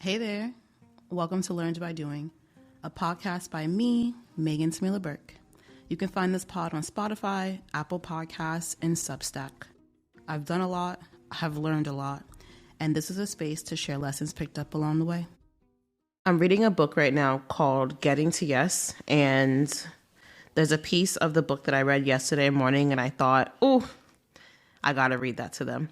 Hey there. Welcome to Learned by Doing, a podcast by me, Megan Smila Burke. You can find this pod on Spotify, Apple Podcasts, and Substack. I've done a lot, have learned a lot, and this is a space to share lessons picked up along the way. I'm reading a book right now called Getting to Yes, and there's a piece of the book that I read yesterday morning, and I thought, I got to read that to them.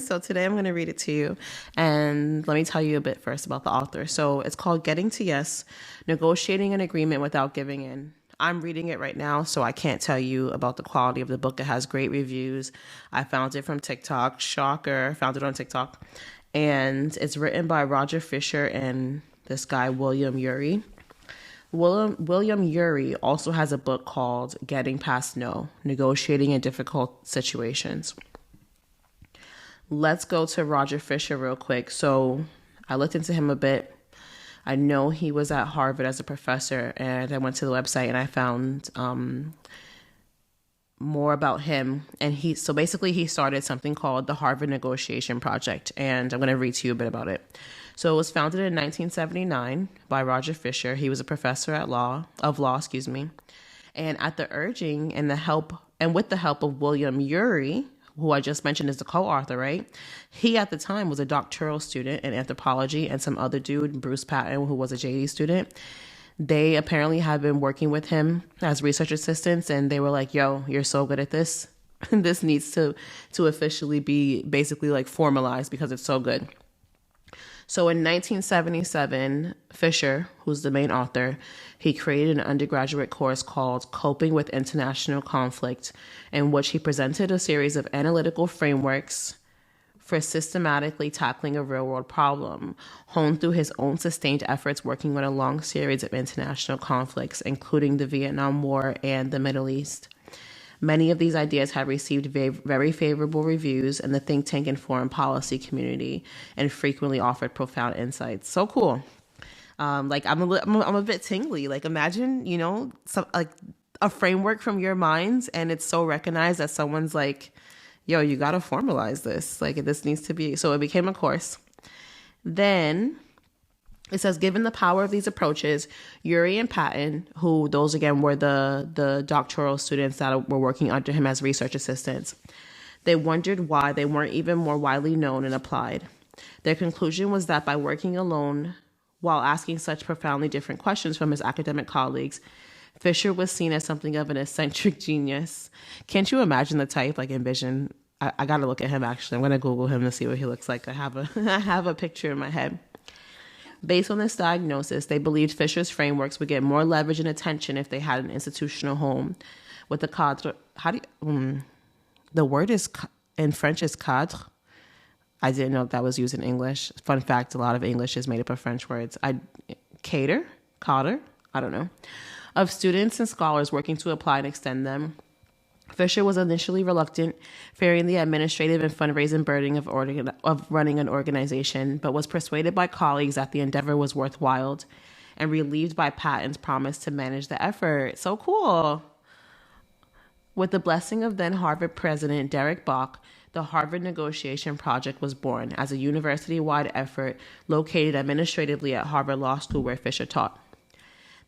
So today I'm going to read it to you. And let me tell you a bit first about the author. So it's called Getting to Yes, Negotiating an Agreement Without Giving In. I'm reading it right now, so I can't tell you about the quality of the book. It has great reviews. I found it from TikTok. Shocker. Found it on TikTok. And it's written by Roger Fisher and this guy, William Ury. William Ury also has a book called Getting Past No, Negotiating in Difficult Situations. Let's go to Roger Fisher real quick. So I looked into him a bit. I know he was at Harvard as a professor, and I went to the website and I found more about him. And he started something called the Harvard Negotiation Project, and I'm going to read to you a bit about it. So it was founded in 1979 by Roger Fisher. He was a professor of law, and at the urging and with the help of William Ury, who I just mentioned is the co-author, right? He at the time was a doctoral student in anthropology, and some other dude, Bruce Patton, who was a JD student. They apparently had been working with him as research assistants, and they were like, yo, you're so good at this. This needs to officially be basically like formalized because it's so good. So in 1977, Fisher, who's the main author, he created an undergraduate course called Coping with International Conflict, in which he presented a series of analytical frameworks for systematically tackling a real-world problem, honed through his own sustained efforts working on a long series of international conflicts, including the Vietnam War and the Middle East. Many of these ideas have received very favorable reviews in the think tank and foreign policy community, and frequently offered profound insights. So cool. I'm a bit tingly. Like, imagine, a framework from your minds, and it's so recognized that someone's like, yo, you got to formalize this. Like, this needs to be. So it became a course. Then it says, given the power of these approaches, Ury and Patton, who those again were the doctoral students that were working under him as research assistants, they wondered why they weren't even more widely known and applied. Their conclusion was that by working alone while asking such profoundly different questions from his academic colleagues, Fisher was seen as something of an eccentric genius. Can't you imagine the type? Like, envision. I got to look at him, actually. I'm going to Google him to see what he looks like. I have a picture in my head. Based on this diagnosis, they believed Fisher's frameworks would get more leverage and attention if they had an institutional home. With the cadre, the word is in French is cadre. I didn't know that was used in English. Fun fact: a lot of English is made up of French words. Cadre, I don't know, of students and scholars working to apply and extend them. Fisher was initially reluctant, fearing the administrative and fundraising burden of running an organization, but was persuaded by colleagues that the endeavor was worthwhile and relieved by Patton's promise to manage the effort. So cool. With the blessing of then Harvard president Derek Bok, the Harvard Negotiation Project was born as a university-wide effort located administratively at Harvard Law School, where Fisher taught.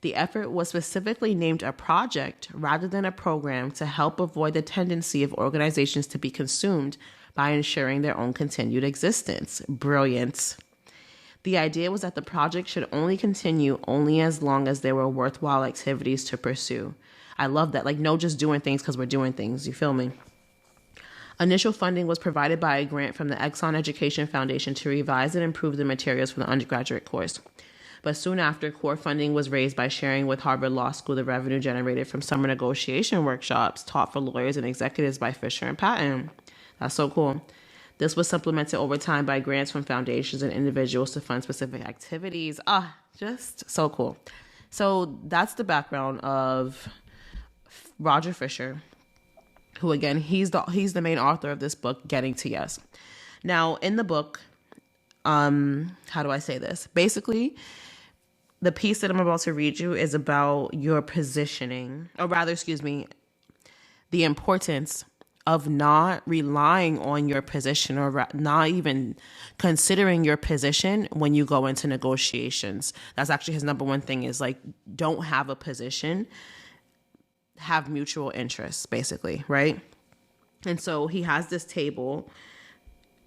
The effort was specifically named a project rather than a program to help avoid the tendency of organizations to be consumed by ensuring their own continued existence. Brilliant. The idea was that the project should only continue as long as there were worthwhile activities to pursue. I love that. Like, no just doing things because we're doing things. You feel me? Initial funding was provided by a grant from the Exxon Education Foundation to revise and improve the materials for the undergraduate course. But soon after, core funding was raised by sharing with Harvard Law School the revenue generated from summer negotiation workshops taught for lawyers and executives by Fisher and Patton. That's so cool. This was supplemented over time by grants from foundations and individuals to fund specific activities. Just so cool. So that's the background of Roger Fisher, who again, he's the main author of this book, Getting to Yes. Now, in the book, how do I say this? Basically, the piece that I'm about to read you is about your positioning, the importance of not relying on your position or not even considering your position when you go into negotiations. That's actually his number one thing, is like, don't have a position, have mutual interests, basically, right? And so he has this table,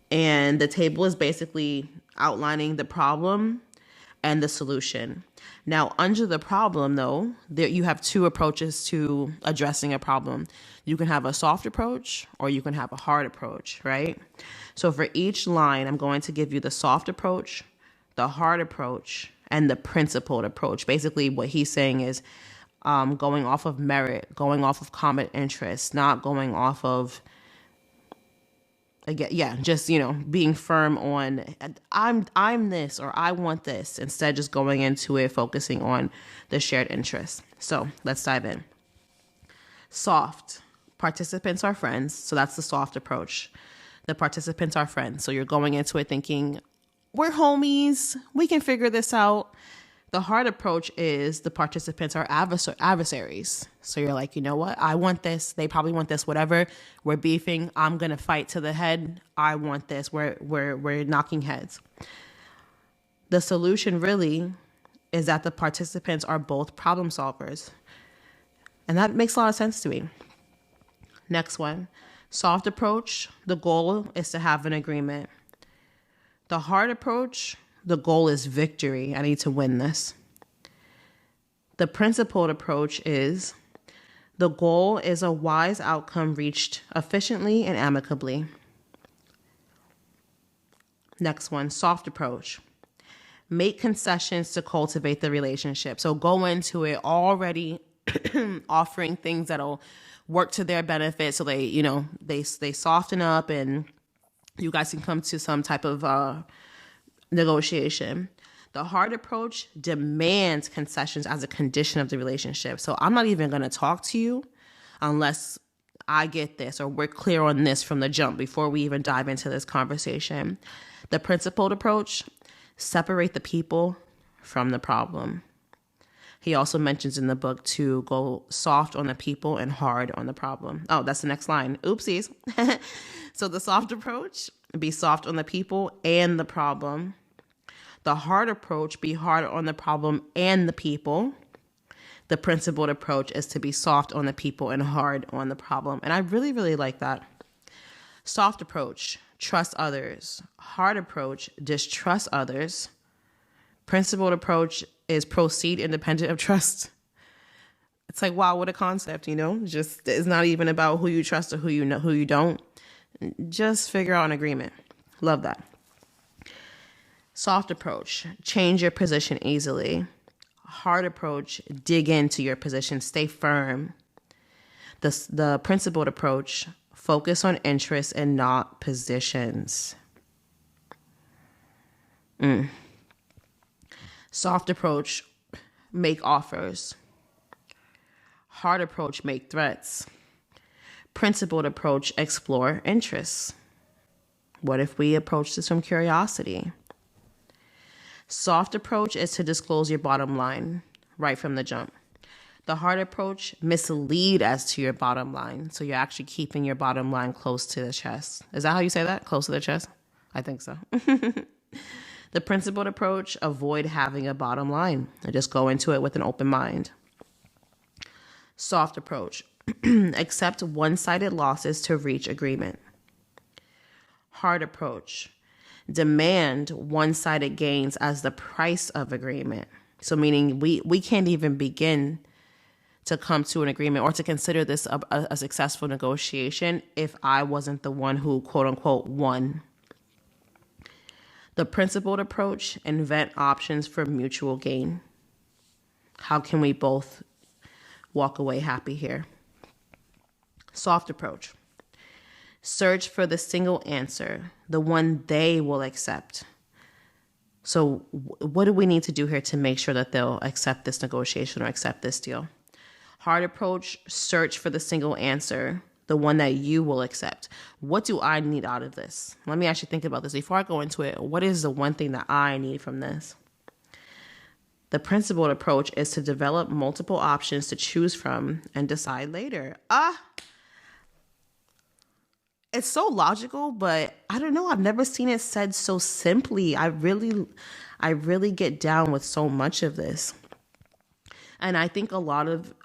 and the table is basically outlining the problem and the solution. Now, under the problem, though, there you have two approaches to addressing a problem. You can have a soft approach or you can have a hard approach, right? So for each line, I'm going to give you the soft approach, the hard approach, and the principled approach. Basically, what he's saying is going off of merit, going off of common interest, not going off of, again, yeah, just, being firm on I'm this or I want this, instead just going into it focusing on the shared interests. So let's dive in. Soft. Participants are friends. So that's the soft approach. The participants are friends. So you're going into it thinking, we're homies, we can figure this out. The hard approach is the participants are adversaries. So you're like, you know what? I want this. They probably want this, whatever. We're beefing. I'm going to fight to the head. I want this. We're knocking heads. The solution really is that the participants are both problem solvers. And that makes a lot of sense to me. Next one, soft approach. The goal is to have an agreement. The hard approach, the goal is victory. I need to win this. The principled approach is the goal is a wise outcome reached efficiently and amicably. Next one, soft approach. Make concessions to cultivate the relationship. So go into it already offering things that'll work to their benefit. So they soften up and you guys can come to some type of negotiation. The hard approach demands concessions as a condition of the relationship. So I'm not even going to talk to you unless I get this or we're clear on this from the jump before we even dive into this conversation. The principled approach, separate the people from the problem. He also mentions in the book to go soft on the people and hard on the problem. Oh, that's the next line. Oopsies. So the soft approach, be soft on the people and the problem. The hard approach, be hard on the problem and the people. The principled approach is to be soft on the people and hard on the problem. And I really, really like that. Soft approach, trust others. Hard approach, distrust others. Principled approach is proceed independent of trust. It's like, wow, what a concept, Just, it's not even about who you trust or who you don't. Just figure out an agreement. Love that. Soft approach, change your position easily. Hard approach, dig into your position, stay firm. The principled approach, focus on interests and not positions. Soft approach, make offers. Hard approach, make threats. Principled approach, explore interests. What if we approach this from curiosity? Soft approach is to disclose your bottom line right from the jump. The hard approach, mislead as to your bottom line. So you're actually keeping your bottom line close to the chest. Is that how you say that? Close to the chest? I think so. The principled approach, avoid having a bottom line and just go into it with an open mind. Soft approach, accept one-sided losses to reach agreement. Hard approach, demand one-sided gains as the price of agreement. So meaning we can't even begin to come to an agreement or to consider this a successful negotiation if I wasn't the one who, quote unquote, won. The principled approach, invent options for mutual gain. How can we both walk away happy here? Soft approach, search for the single answer, the one they will accept. So what do we need to do here to make sure that they'll accept this negotiation or accept this deal? Hard approach, search for the single answer, the one that you will accept. What do I need out of this? Let me actually think about this before I go into it. What is the one thing that I need from this? The principled approach is to develop multiple options to choose from and decide later. it's so logical, but I don't know. I've never seen it said so simply. I really get down with so much of this. And I think a lot of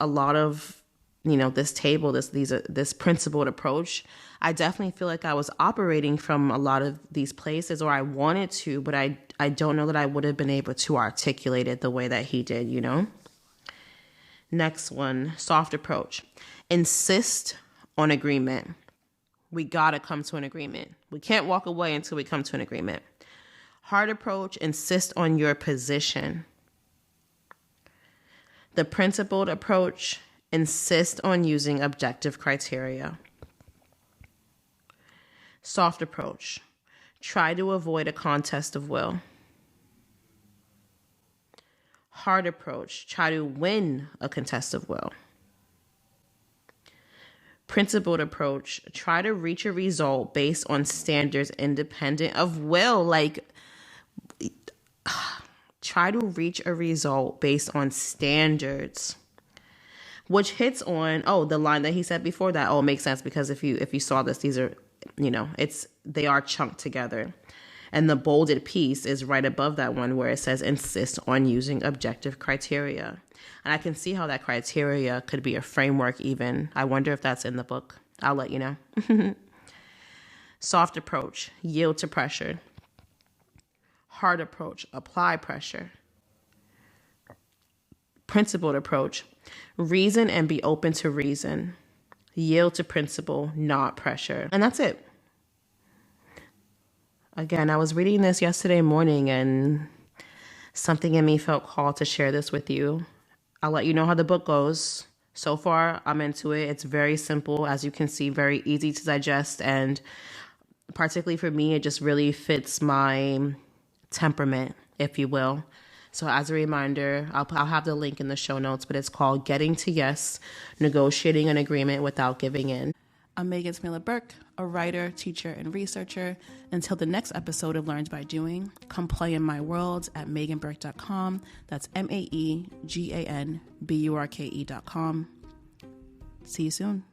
this table, this principled approach, I definitely feel like I was operating from a lot of these places, or I wanted to, but I don't know that I would have been able to articulate it the way that he did, Next one, soft approach. Insist on agreement. We gotta come to an agreement. We can't walk away until we come to an agreement. Hard approach, insist on your position. The principled approach, insist on using objective criteria. Soft approach, try to avoid a contest of will. Hard approach, try to win a contest of will. Principled approach, try to reach a result based on standards independent of will. Try to reach a result based on standards, which hits on, the line that he said before that. It makes sense, because if you saw this, these are, they are chunked together. And the bolded piece is right above that one where it says insist on using objective criteria. And I can see how that criteria could be a framework even. I wonder if that's in the book. I'll let you know. Soft approach, yield to pressure. Hard approach, apply pressure. Principled approach, reason and be open to reason. Yield to principle, not pressure. And that's it. Again, I was reading this yesterday morning and something in me felt called to share this with you. I'll let you know how the book goes. So far, I'm into it. It's very simple, as you can see, very easy to digest. And particularly for me, it just really fits my temperament, if you will. So as a reminder, I'll have the link in the show notes, but it's called Getting to Yes, Negotiating an Agreement Without Giving In. I'm Megan Smila Burke, a writer, teacher, and researcher. Until the next episode of Learned by Doing, come play in my world at meganburke.com. That's MEGANBURKE.com. See you soon.